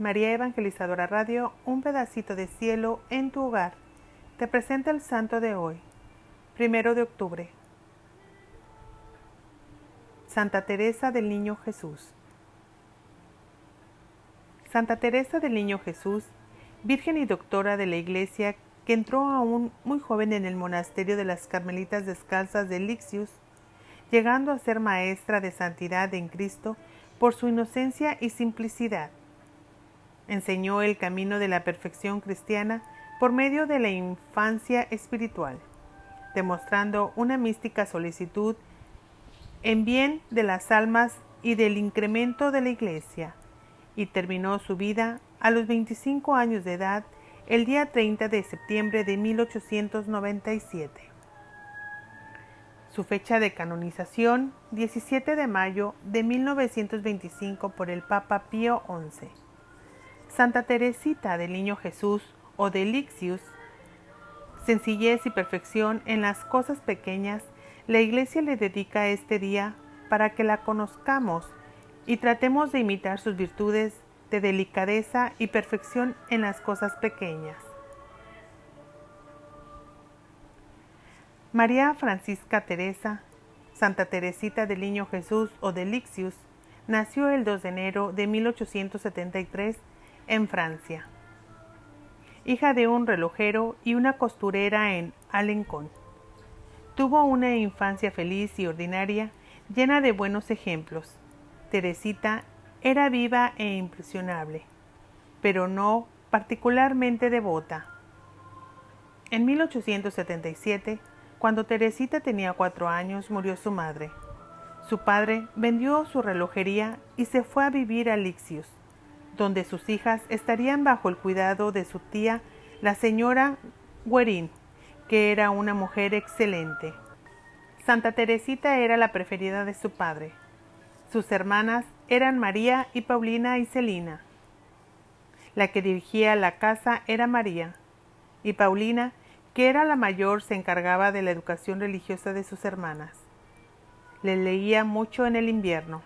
María Evangelizadora Radio, un pedacito de cielo en tu hogar. Te presenta el santo de hoy, 1 de octubre. Santa Teresa del Niño Jesús. Santa Teresa del Niño Jesús, virgen y doctora de la Iglesia, que entró aún muy joven en el monasterio de las Carmelitas Descalzas de Lixius, llegando a ser maestra de santidad en Cristo por su inocencia y simplicidad. Enseñó el camino de la perfección cristiana por medio de la infancia espiritual, demostrando una mística solicitud en bien de las almas y del incremento de la Iglesia, y terminó su vida a los 25 años de edad el día 30 de septiembre de 1897. Su fecha de canonización, 17 de mayo de 1925 por el Papa Pío XI. Santa Teresita del Niño Jesús o de Lixius, sencillez y perfección en las cosas pequeñas, la Iglesia le dedica este día para que la conozcamos y tratemos de imitar sus virtudes de delicadeza y perfección en las cosas pequeñas. María Francisca Teresa, Santa Teresita del Niño Jesús o de Lixius, nació el 2 de enero de 1873 en Francia, hija de un relojero y una costurera en Alencón. Tuvo una infancia feliz y ordinaria, llena de buenos ejemplos. Teresita era viva e impresionable, pero no particularmente devota. En 1877, cuando Teresita tenía 4 años, murió su madre. Su padre vendió su relojería y se fue a vivir a Lixius, donde sus hijas estarían bajo el cuidado de su tía, la señora Guerin, que era una mujer excelente. Santa Teresita era la preferida de su padre. Sus hermanas eran María y Paulina y Celina. La que dirigía la casa era María, y Paulina, que era la mayor, se encargaba de la educación religiosa de sus hermanas. Les leía mucho en el invierno.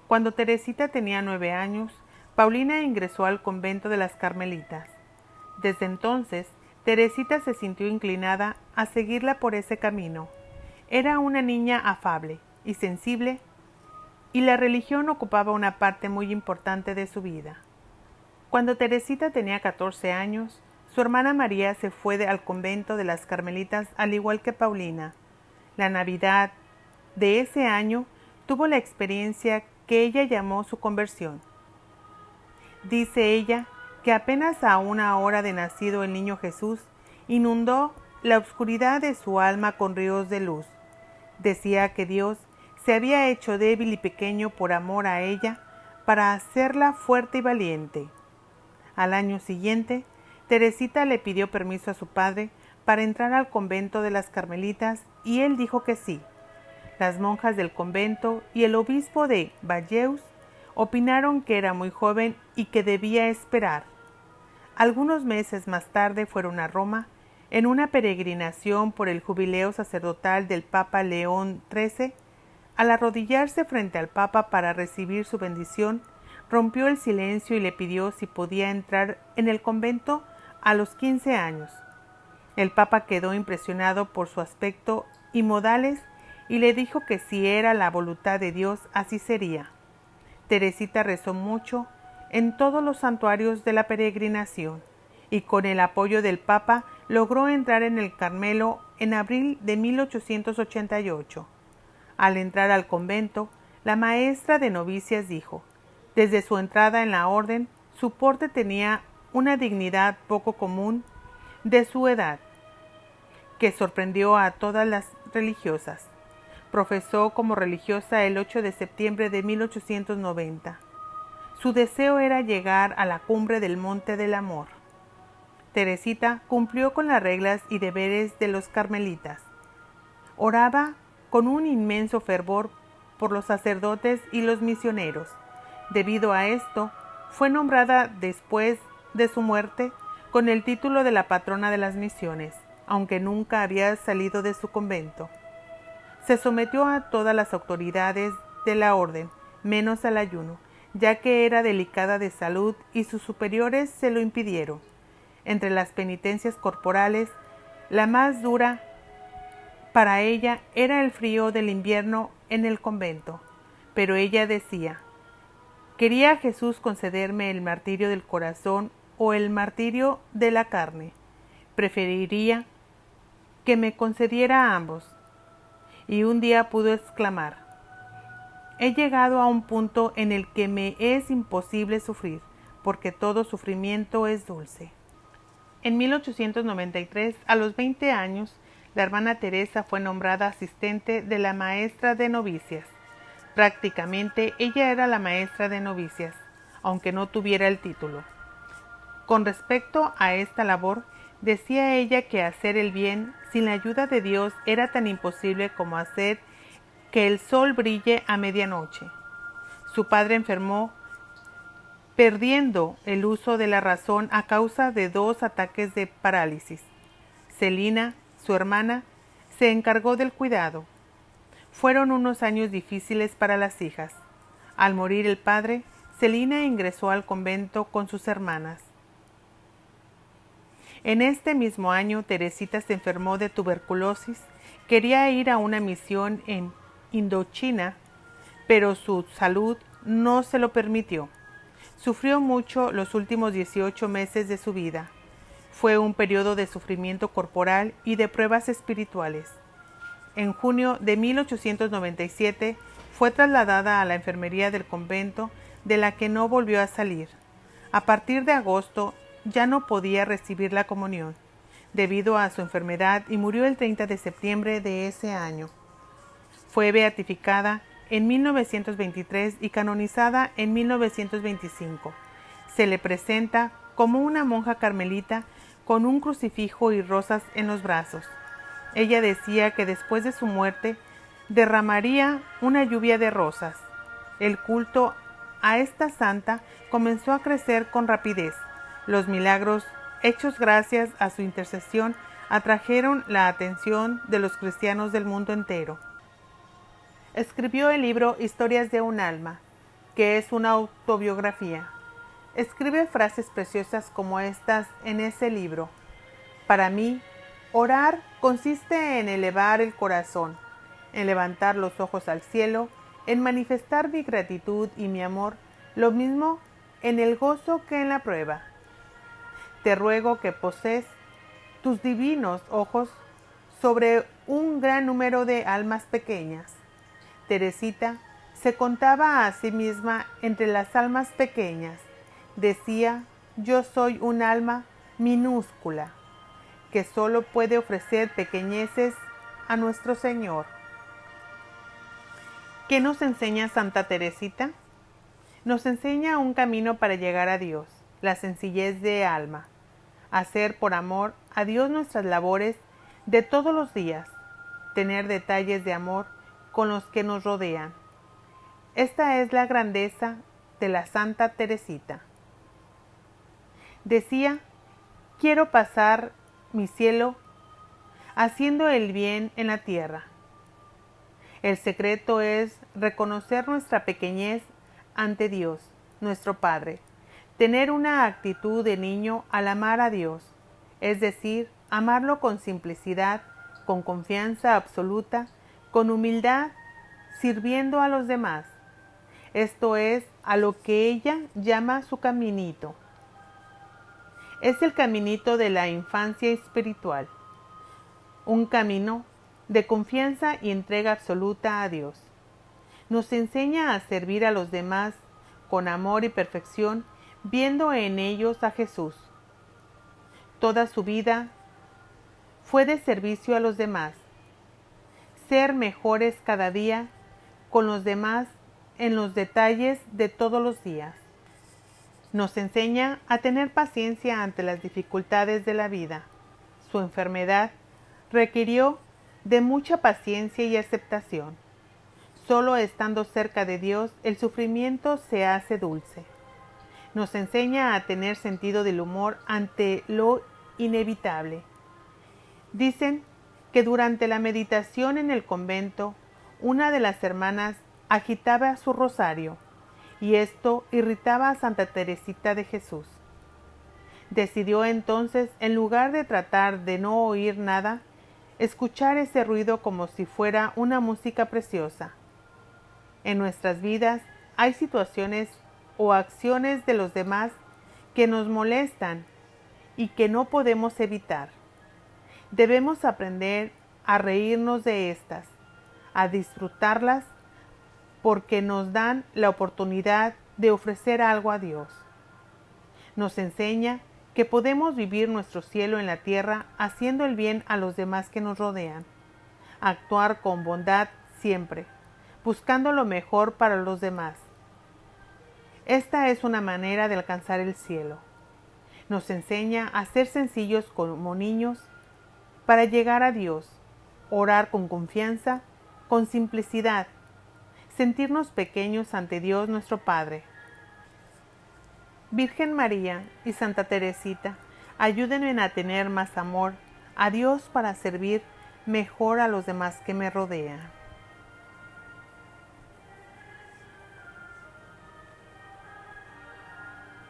Cuando Teresita tenía 9 años, Paulina ingresó al convento de las Carmelitas. Desde entonces, Teresita se sintió inclinada a seguirla por ese camino. Era una niña afable y sensible, y la religión ocupaba una parte muy importante de su vida. Cuando Teresita tenía 14 años, su hermana María se fue al convento de las Carmelitas al igual que Paulina. La Navidad de ese año tuvo la experiencia que ella llamó su conversión. Dice ella que apenas a 1 hora de nacido el niño Jesús inundó la oscuridad de su alma con ríos de luz. Decía que Dios se había hecho débil y pequeño por amor a ella para hacerla fuerte y valiente. Al año siguiente, Teresita le pidió permiso a su padre para entrar al convento de las Carmelitas y él dijo que sí. Las monjas del convento y el obispo de Valleus opinaron que era muy joven y que debía esperar. Algunos meses más tarde fueron a Roma en una peregrinación por el jubileo sacerdotal del Papa León XIII. Al arrodillarse frente al Papa para recibir su bendición, rompió el silencio y le pidió si podía entrar en el convento a los 15 años. El Papa quedó impresionado por su aspecto y modales y le dijo que si era la voluntad de Dios, así sería. Teresita rezó mucho en todos los santuarios de la peregrinación y con el apoyo del Papa logró entrar en el Carmelo en abril de 1888. Al entrar al convento, la maestra de novicias dijo: desde su entrada en la orden, su porte tenía una dignidad poco común de su edad, que sorprendió a todas las religiosas. Profesó como religiosa el 8 de septiembre de 1890. Su deseo era llegar a la cumbre del Monte del Amor. Teresita cumplió con las reglas y deberes de los carmelitas. Oraba con un inmenso fervor por los sacerdotes y los misioneros. Debido a esto, fue nombrada después de su muerte con el título de la patrona de las misiones, aunque nunca había salido de su convento. Se sometió a todas las autoridades de la orden, menos al ayuno, ya que era delicada de salud y sus superiores se lo impidieron. Entre las penitencias corporales, la más dura para ella era el frío del invierno en el convento, pero ella decía: ¿quería Jesús concederme el martirio del corazón o el martirio de la carne? Preferiría que me concediera ambos. Y un día pudo exclamar: he llegado a un punto en el que me es imposible sufrir, porque todo sufrimiento es dulce. En 1893, a los 20 años, la hermana Teresa fue nombrada asistente de la maestra de novicias. Prácticamente ella era la maestra de novicias, aunque no tuviera el título. Con respecto a esta labor, decía ella que hacer el bien sin la ayuda de Dios era tan imposible como hacer que el sol brille a medianoche. Su padre enfermó, perdiendo el uso de la razón a causa de 2 ataques de parálisis. Celina, su hermana, se encargó del cuidado. Fueron unos años difíciles para las hijas. Al morir el padre, Celina ingresó al convento con sus hermanas. En este mismo año, Teresita se enfermó de tuberculosis. Quería ir a una misión en Indochina, pero su salud no se lo permitió. Sufrió mucho los últimos 18 meses de su vida. Fue un periodo de sufrimiento corporal y de pruebas espirituales. En junio de 1897 fue trasladada a la enfermería del convento, de la que no volvió a salir. A partir de agosto ya no podía recibir la comunión, debido a su enfermedad, y murió el 30 de septiembre de ese año. Fue beatificada en 1923 y canonizada en 1925. Se le presenta como una monja carmelita con un crucifijo y rosas en los brazos. Ella decía que después de su muerte derramaría una lluvia de rosas. El culto a esta santa comenzó a crecer con rapidez. Los milagros hechos gracias a su intercesión atrajeron la atención de los cristianos del mundo entero. Escribió el libro Historias de un alma, que es una autobiografía. Escribe frases preciosas como estas en ese libro: para mí, orar consiste en elevar el corazón, en levantar los ojos al cielo, en manifestar mi gratitud y mi amor, lo mismo en el gozo que en la prueba. Te ruego que poses tus divinos ojos sobre un gran número de almas pequeñas. Teresita se contaba a sí misma entre las almas pequeñas. Decía: yo soy un alma minúscula, que solo puede ofrecer pequeñeces a nuestro Señor. ¿Qué nos enseña Santa Teresita? Nos enseña un camino para llegar a Dios, la sencillez de alma, hacer por amor a Dios nuestras labores de todos los días, tener detalles de amor con los que nos rodean. Esta es la grandeza de la Santa Teresita. Decía: quiero pasar mi cielo haciendo el bien en la tierra. El secreto es reconocer nuestra pequeñez ante Dios, nuestro Padre, tener una actitud de niño al amar a Dios, es decir, amarlo con simplicidad, con confianza absoluta, con humildad, sirviendo a los demás. Esto es a lo que ella llama su caminito. Es el caminito de la infancia espiritual, un camino de confianza y entrega absoluta a Dios. Nos enseña a servir a los demás con amor y perfección, viendo en ellos a Jesús. Toda su vida fue de servicio a los demás, ser mejores cada día con los demás en los detalles de todos los días. Nos enseña a tener paciencia ante las dificultades de la vida. Su enfermedad requirió de mucha paciencia y aceptación. Solo estando cerca de Dios, el sufrimiento se hace dulce. Nos enseña a tener sentido del humor ante lo inevitable. Dicen que durante la meditación en el convento, una de las hermanas agitaba su rosario y esto irritaba a Santa Teresita de Jesús. Decidió entonces, en lugar de tratar de no oír nada, escuchar ese ruido como si fuera una música preciosa. En nuestras vidas hay situaciones o acciones de los demás que nos molestan y que no podemos evitar. Debemos aprender a reírnos de estas, a disfrutarlas, porque nos dan la oportunidad de ofrecer algo a Dios. Nos enseña que podemos vivir nuestro cielo en la tierra haciendo el bien a los demás que nos rodean, actuar con bondad siempre, buscando lo mejor para los demás. Esta es una manera de alcanzar el cielo. Nos enseña a ser sencillos como niños para llegar a Dios, orar con confianza, con simplicidad, sentirnos pequeños ante Dios nuestro Padre. Virgen María y Santa Teresita, ayúdenme a tener más amor a Dios para servir mejor a los demás que me rodean.